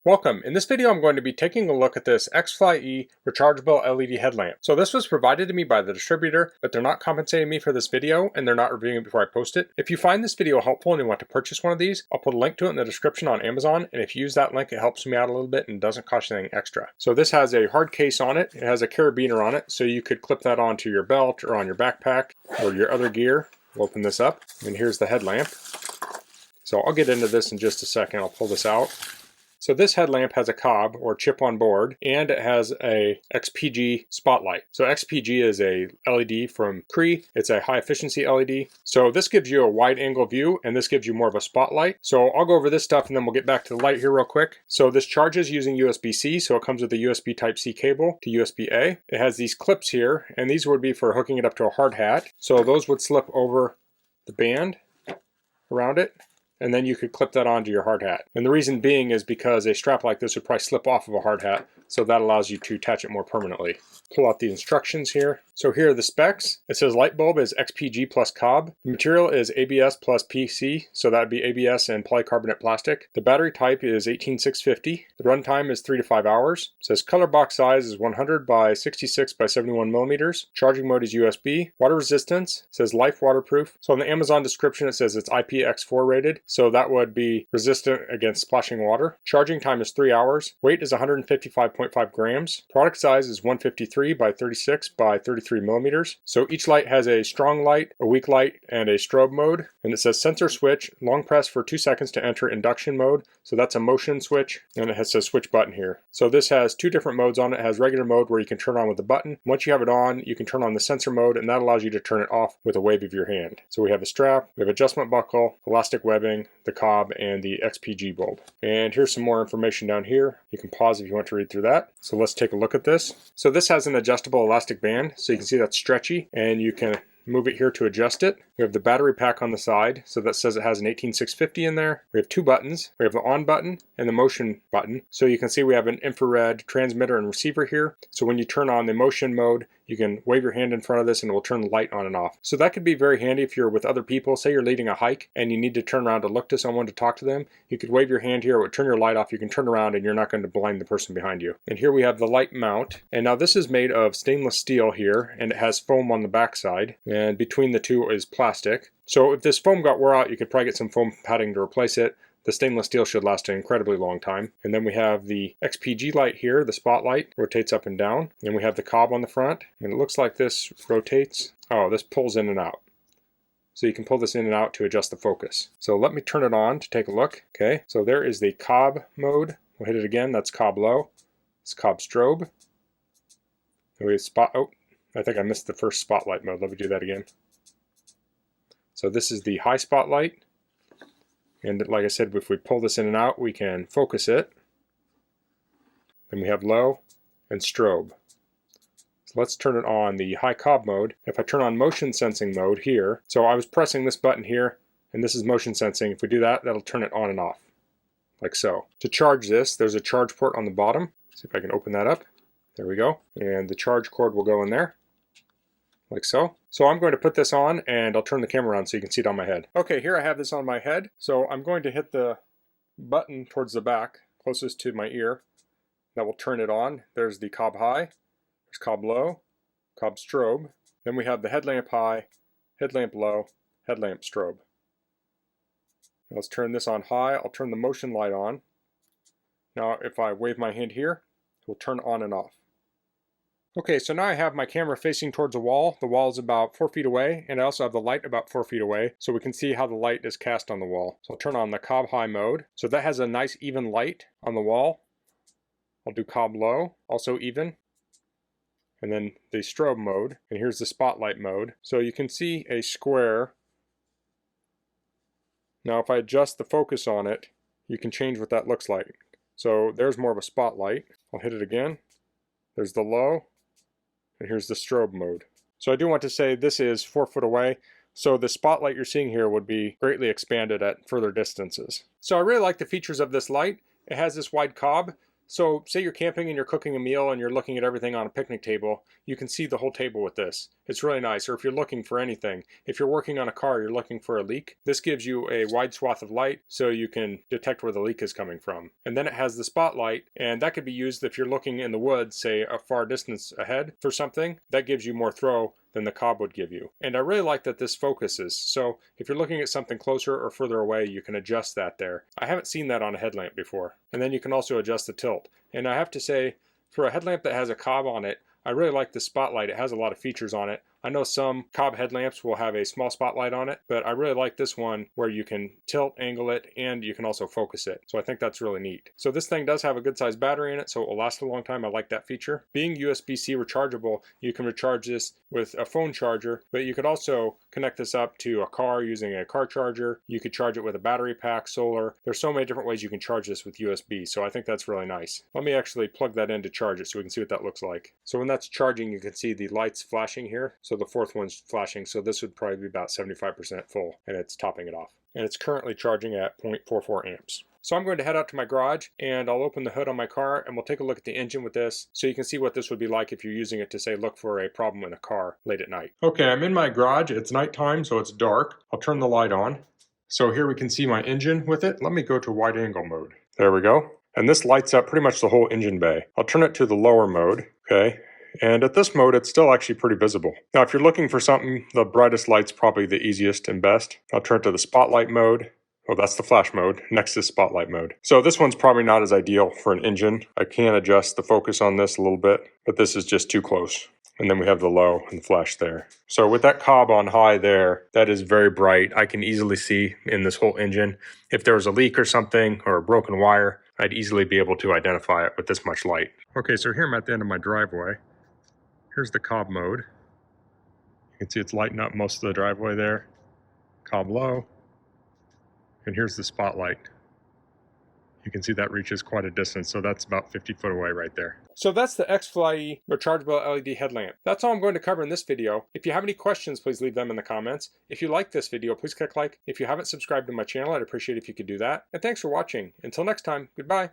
Welcome. In this video I'm going to be taking a look at this Xflyee rechargeable LED headlamp. So this was provided to me by the distributor, but they're not compensating me for this video and they're not reviewing it before I post it. If you find this video helpful and you want to purchase one of these, I'll put a link to it in the description on Amazon, and if you use that link it helps me out a little bit and doesn't cost you anything extra. So this has a hard case on it. It has a carabiner on it, so you could clip that onto your belt or on your backpack or your other gear. We'll open this up and here's the headlamp. So I'll get into this in just a second. I'll pull this out. So this headlamp has a Cob or chip on board, and it has a XPG spotlight. So XPG is a LED from Cree. It's a high efficiency LED. So this gives you a wide angle view, and this gives you more of a spotlight. So I'll go over this stuff and then we'll get back to the light here real quick. So this charges using USB-C, so it comes with a USB Type-C cable to USB-A. It has these clips here, and these would be for hooking it up to a hard hat. So those would slip over the band around it, and then you could clip that onto your hard hat. And the reason being is because a strap like this would probably slip off of a hard hat, so that allows you to attach it more permanently. Pull out the instructions here. So here are the specs. It says light bulb is XPG plus Cob. The material is ABS plus PC, so that would be ABS and polycarbonate plastic. The battery type is 18650. The runtime is 3 to 5 hours. It says color box size is 100 by 66 by 71 millimeters. Charging mode is USB. Water resistance says life waterproof. So in the Amazon description it says it's IPX4 rated, so that would be resistant against splashing water. Charging time is 3 hours. Weight is 155.5 grams. Product size is 153 by 36 by 33 millimeters. So each light has a strong light, a weak light, and a strobe mode. And it says sensor switch, long press for 2 seconds to enter induction mode. So that's a motion switch, and it has a switch button here. So this has 2 different modes on it. It has regular mode where you can turn on with the button. Once you have it on, you can turn on the sensor mode, and that allows you to turn it off with a wave of your hand. So we have a strap, we have adjustment buckle, elastic webbing, the Cob, and the XPG bulb. And here's some more information down here. You can pause if you want to read through that. So let's take a look at this. So this has an adjustable elastic band, so you can see that's stretchy, and you can move it here to adjust it. We have the battery pack on the side, so that says it has an 18650 in there. We have 2 buttons. We have the on button and the motion button. So you can see we have an infrared transmitter and receiver here. So when you turn on the motion mode, you can wave your hand in front of this and it will turn the light on and off. So that could be very handy if you're with other people. Say you're leading a hike and you need to turn around to look to someone to talk to them. You could wave your hand here, it would turn your light off. You can turn around and you're not going to blind the person behind you. And here we have the light mount. And now this is made of stainless steel here, and it has foam on the back side. And between the two is plastic. So if this foam got wore out, you could probably get some foam padding to replace it. The stainless steel should last an incredibly long time. And then we have the XPG light here, the spotlight, rotates up and down. And we have the Cob on the front, and it looks like this rotates. Oh, this pulls in and out. So you can pull this in and out to adjust the focus. So let me turn it on to take a look. Okay, so there is the Cob mode. We'll hit it again, that's Cob low. It's Cob strobe. And we have oh, I think I missed the first spotlight mode. Let me do that again. So this is the high spotlight. And like I said, if we pull this in and out, we can focus it. Then we have low and strobe. So let's turn it on the high Cob mode. If I turn on motion sensing mode here, so I was pressing this button here, and this is motion sensing. If we do that, that'll turn it on and off, like so. To charge this, there's a charge port on the bottom. See if I can open that up. There we go. And the charge cord will go in there, like so. So I'm going to put this on, and I'll turn the camera on so you can see it on my head. Okay, here I have this on my head. So I'm going to hit the button towards the back, closest to my ear. That will turn it on. There's the Cob high, there's Cob low, Cob strobe. Then we have the headlamp high, headlamp low, headlamp strobe. Let's turn this on high. I'll turn the motion light on. Now if I wave my hand here, it will turn on and off. Okay, so now I have my camera facing towards a wall. The wall is about 4 feet away, and I also have the light about 4 feet away, so we can see how the light is cast on the wall. So I'll turn on the Cob high mode. So that has a nice even light on the wall. I'll do Cob low, also even. And then the strobe mode, and here's the spotlight mode. So you can see a square. Now if I adjust the focus on it, you can change what that looks like. So there's more of a spotlight. I'll hit it again. There's the low. And here's the strobe mode. So I do want to say this is 4 foot away, so the spotlight you're seeing here would be greatly expanded at further distances. So I really like the features of this light. It has this wide Cob, So say you're camping and you're cooking a meal and you're looking at everything on a picnic table, you can see the whole table with this. It's really nice. Or if you're looking for anything, if you're working on a car, you're looking for a leak, this gives you a wide swath of light so you can detect where the leak is coming from. And then it has the spotlight, and that could be used if you're looking in the woods, say a far distance ahead for something. That gives you more throw than the Cob would give you. And I really like that this focuses. So if you're looking at something closer or further away, you can adjust that there. I haven't seen that on a headlamp before. And then you can also adjust the tilt. And I have to say, for a headlamp that has a Cob on it, I really like the spotlight. It has a lot of features on it. I know some Cob headlamps will have a small spotlight on it, but I really like this one where you can tilt, angle it, and you can also focus it. So I think that's really neat. So this thing does have a good sized battery in it, so it will last a long time. I like that feature. Being USB-C rechargeable, you can recharge this with a phone charger, but you could also connect this up to a car using a car charger. You could charge it with a battery pack, solar. There's so many different ways you can charge this with USB, so I think that's really nice. Let me actually plug that in to charge it so we can see what that looks like. So when that's charging, you can see the lights flashing here. So the fourth one's flashing, so this would probably be about 75% full, and it's topping it off. And it's currently charging at 0.44 amps. So I'm going to head out to my garage and I'll open the hood on my car and we'll take a look at the engine with this so you can see what this would be like if you're using it to, say, look for a problem in a car late at night. Okay, I'm in my garage. It's nighttime, so it's dark. I'll turn the light on. So here we can see my engine with it. Let me go to wide angle mode. There we go. And this lights up pretty much the whole engine bay. I'll turn it to the lower mode, okay? And at this mode, it's still actually pretty visible. Now, if you're looking for something, the brightest light's probably the easiest and best. I'll turn it to the spotlight mode. Oh, that's the flash mode. Next is spotlight mode. So this one's probably not as ideal for an engine. I can adjust the focus on this a little bit, but this is just too close. And then we have the low and the flash there. So with that Cob on high there, that is very bright. I can easily see in this whole engine. If there was a leak or something or a broken wire, I'd easily be able to identify it with this much light. Okay, so here I'm at the end of my driveway. Here's the Cob mode. You can see it's lighting up most of the driveway there. Cob low. And here's the spotlight. You can see that reaches quite a distance, so that's about 50 foot away right there. So that's the Xflyee rechargeable LED headlamp. That's all I'm going to cover in this video. If you have any questions, please leave them in the comments. If you like this video, please click like. If you haven't subscribed to my channel, I'd appreciate if you could do that. And thanks for watching. Until next time, goodbye.